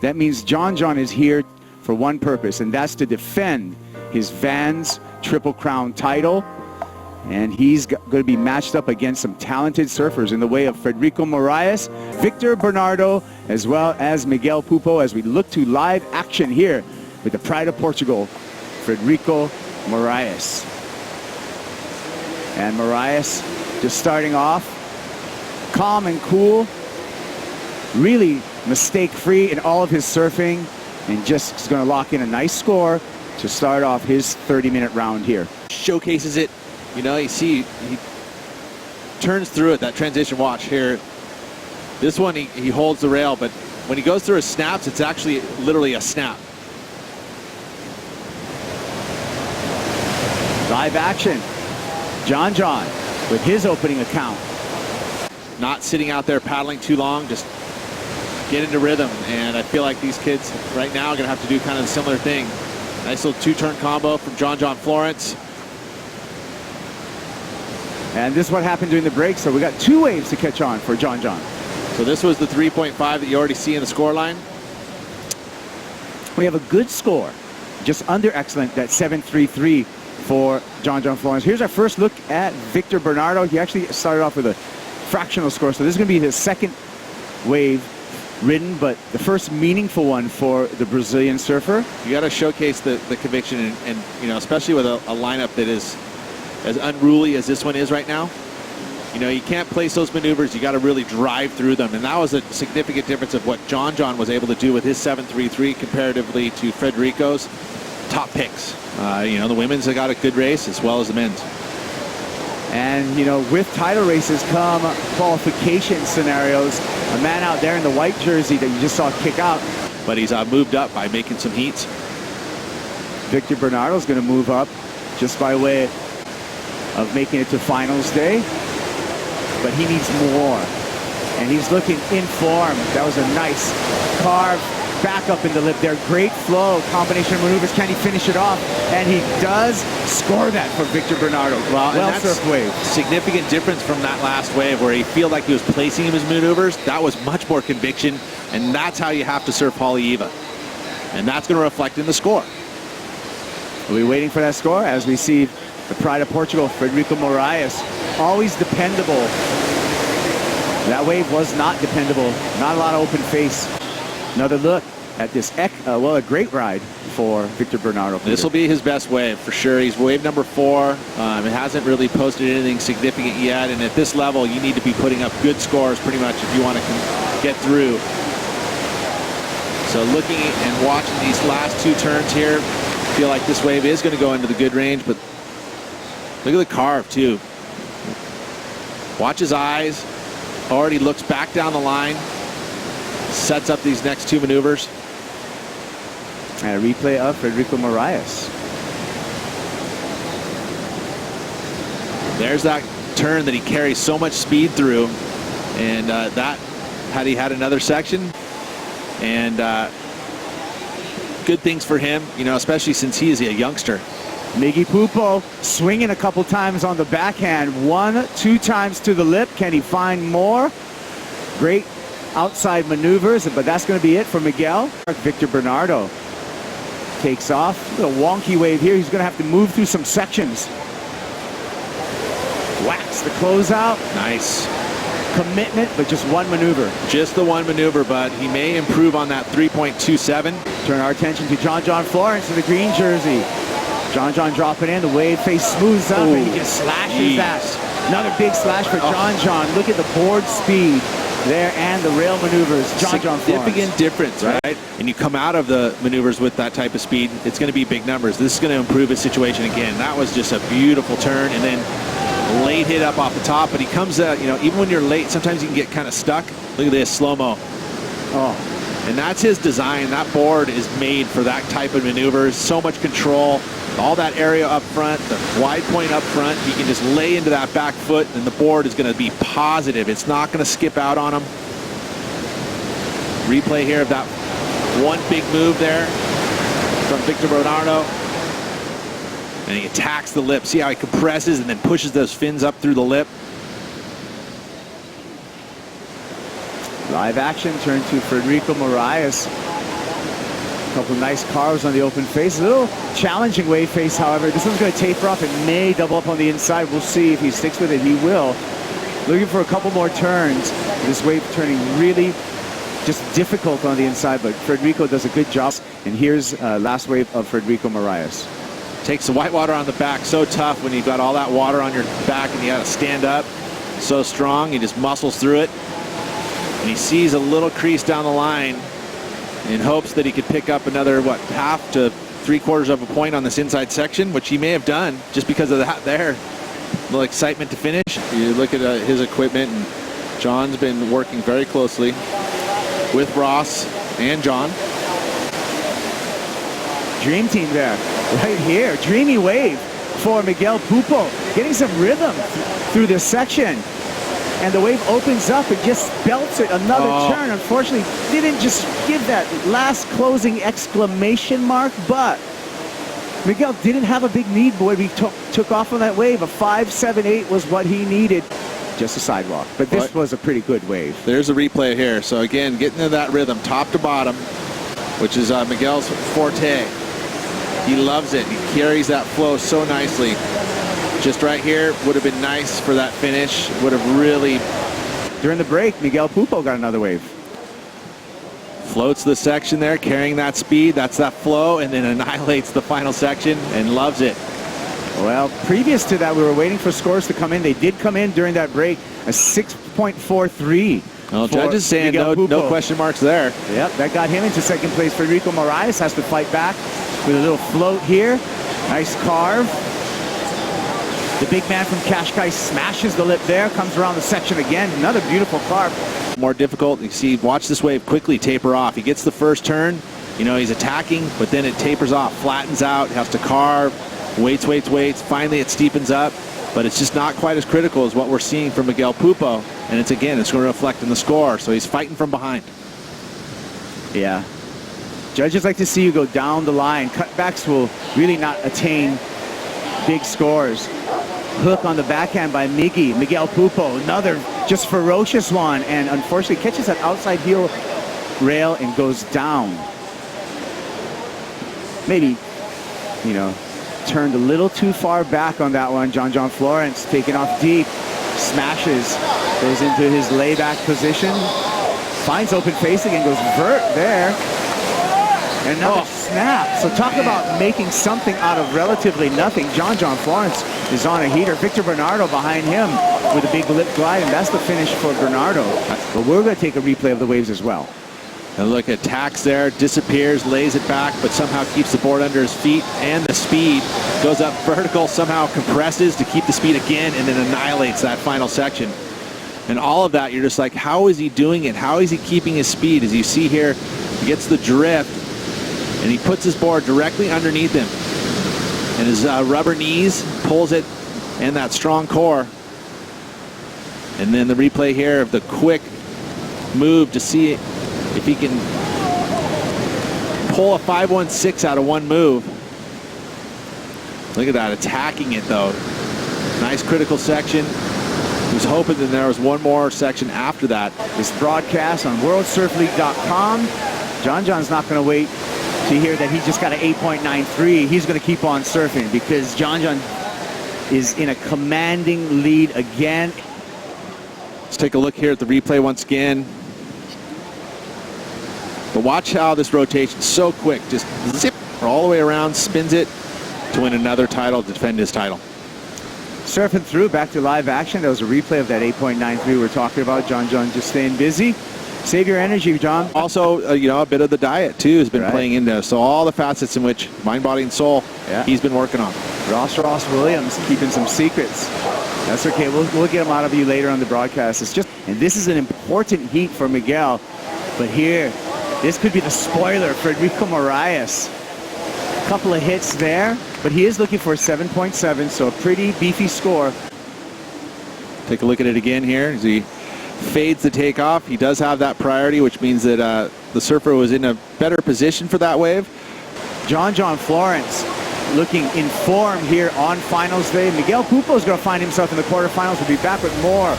That means John is here for one purpose, and that's to defend his Vans Triple Crown title. And he's going to be matched up against some talented surfers in the way of Frederico Morais, Victor Bernardo, as well as Miguel Pupo, as we look to live action here with the pride of Portugal, Frederico Morais. And Morais just starting off calm and cool, really mistake-free in all of his surfing, and just is going to lock in a nice score to start off his 30-minute round here. Showcases it. You know, you see he turns through it, that transition watch here. This one, he holds the rail, but when he goes through his snaps, it's actually literally a snap. Live action. John with his opening account. Not sitting out there paddling too long, just get into rhythm. And I feel like these kids right now are going to have to do kind of a similar thing. Nice little two-turn combo from John Florence. And this is what happened during the break, so we got two waves to catch on for John. So this was the 3.5 that you already see in the score line. We have a good score, just under excellent, that 7.33 for John Florence. Here's our first look at Victor Bernardo. He actually started off with a fractional score, so this is going to be his second wave ridden, but the first meaningful one for the Brazilian surfer. You got to showcase the conviction, and you know, especially with a lineup that is as unruly as this one is right now. You know, you can't place those maneuvers. You got to really drive through them, and that was a significant difference of what John was able to do with his 7.33 comparatively to Frederico's top picks. You know, the women's have got a good race as well as the men's. And, you know, with title races come qualification scenarios. A man out there in the white jersey that you just saw kick out. But he's moved up by making some heats. Victor Bernardo's going to move up just by way of making it to finals day. But he needs more. And he's looking in form. That was a nice carve back up in the lip there. Great flow, combination of maneuvers. Can he finish it off? And he does score that for Victor Bernardo. Well surfed wave. Significant difference from that last wave where he felt like he was placing his maneuvers. That was much more conviction, and that's how you have to surf Hawaii. And that's going to reflect in the score. We'll be waiting for that score as we see the pride of Portugal, Frederico Morais, always dependable. That wave was not dependable. Not a lot of open face. Another look at this, well, a great ride for Victor Bernardo. This will be his best wave for sure. He's wave number 4. It hasn't really posted anything significant yet, and at this level, you need to be putting up good scores pretty much if you want to get through. So looking and watching these last two turns here, I feel like this wave is going to go into the good range, but look at the carve too. Watch his eyes. Already looks back down the line. Sets up these next two maneuvers. And a replay of Frederico Morais. There's that turn that he carries so much speed through, and that had he had another section, and good things for him, you know, especially since he is a youngster. Miguel Pupo swinging a couple times on the backhand, 1-2 times to the lip. Can he find more? Great outside maneuvers, but that's going to be it for Miguel. Victor Bernardo takes off. A little wonky wave here. He's going to have to move through some sections. Whacks the closeout. Nice. Commitment, but just one maneuver. Just the one maneuver, but he may improve on that 3.27. Turn our attention to John Florence in the green jersey. John dropping in. The wave face smooths up, and he just slashes that. Another big slash for John. Look at the board speed there and the rail maneuvers. Significant difference, right? And you come out of the maneuvers with that type of speed, it's going to be big numbers. This is going to improve his situation again. That was just a beautiful turn, and then late hit up off the top, but he comes out, you know, even when you're late, sometimes you can get kind of stuck. Look at this, slow-mo. Oh. And that's his design. That board is made for that type of maneuvers. So much control. All that area up front, the wide point up front, he can just lay into that back foot, and the board is going to be positive. It's not going to skip out on him. Replay here of that one big move there from Victor Bernardo. And he attacks the lip. See how he compresses and then pushes those fins up through the lip. Live action, turn to Frederico Morais. A couple nice carves on the open face. A little challenging wave face, however. This one's going to taper off. It may double up on the inside. We'll see if he sticks with it. He will. Looking for a couple more turns. This wave turning really just difficult on the inside, but Frederico does a good job. And here's last wave of Frederico Morais. Takes the white water on the back. So tough when you've got all that water on your back and you got to stand up. So strong. He just muscles through it. And he sees a little crease down the line in hopes that he could pick up another, what, half to 3/4 of a point on this inside section, which he may have done just because of that there. A little excitement to finish. You look at his equipment, and John's been working very closely with Ross and John. Dream team there, right here. Dreamy wave for Miguel Pupo, getting some rhythm through this section. And the wave opens up and just belts it another turn. Unfortunately, didn't just give that last closing exclamation mark, but Miguel didn't have a big lead when he took off on that wave. A 5.78 was what he needed. Just a sidewalk, but this was a pretty good wave. There's a replay here. So again, getting into that rhythm, top to bottom, which is Miguel's forte. He loves it. He carries that flow so nicely. Just right here would have been nice for that finish. Would have really... During the break, Miguel Pupo got another wave. Floats the section there, carrying that speed. That's that flow, and then annihilates the final section and loves it. Well, previous to that, we were waiting for scores to come in. They did come in during that break. A 6.43. Well, judges saying no question marks there. Yep, that got him into second place. Frederico Morais has to fight back with a little float here. Nice carve. The big man from Cascais smashes the lip there, comes around the section again. Another beautiful carve. More difficult. You see, watch this wave quickly taper off. He gets the first turn. You know, he's attacking, but then it tapers off, flattens out, has to carve, waits. Finally, it steepens up, but it's just not quite as critical as what we're seeing from Miguel Pupo. And it's going to reflect in the score. So he's fighting from behind. Yeah. Judges like to see you go down the line. Cutbacks will really not attain big scores. Hook on the backhand by Miguel Pupo, another just ferocious one, and unfortunately catches that outside heel rail and goes down. Maybe, you know, turned a little too far back on that one. John Florence taking off deep, smashes, goes into his layback position, finds open facing and goes vert there. And another snap. So talk about making something out of relatively nothing. John Florence is on a heater. Victor Bernardo behind him with a big lip glide, and that's the finish for Bernardo. But we're going to take a replay of the waves as well. And look, attacks there, disappears, lays it back, but somehow keeps the board under his feet, and the speed goes up vertical, somehow compresses to keep the speed again, and then annihilates that final section. And all of that, you're just like, how is he doing it? How is he keeping his speed? As you see here, he gets the drift, and he puts his board directly underneath him. And his rubber knees pulls it, and that strong core. And then the replay here of the quick move to see if he can pull a 5.16 out of one move. Look at that, attacking it though. Nice critical section. He was hoping that there was one more section after that. This broadcast on worldsurfleague.com. John's not going to wait to hear that he just got an 8.93. He's going to keep on surfing because John is in a commanding lead again. Let's take a look here at the replay once again. But watch how this rotation is so quick. Just zip all the way around, spins it to win another title, to defend his title. Surfing through, back to live action. That was a replay of that 8.93 we were talking about. John just staying busy. Save your energy, John. Also, you know, a bit of the diet, too, has been playing into. So all the facets in which mind, body, and soul, he's been working on. Ross Williams keeping some secrets. That's okay. We'll get them out of you later on the broadcast. It's just, and this is an important heat for Miguel. But here, this could be the spoiler for Frederico Morais. A couple of hits there, but he is looking for a 7.7, so a pretty beefy score. Take a look at it again here as he fades the takeoff. He does have that priority, which means that the surfer was in a better position for that wave. John Florence looking in form here on finals day. Miguel Pupo is going to find himself in the quarterfinals. We'll be back with more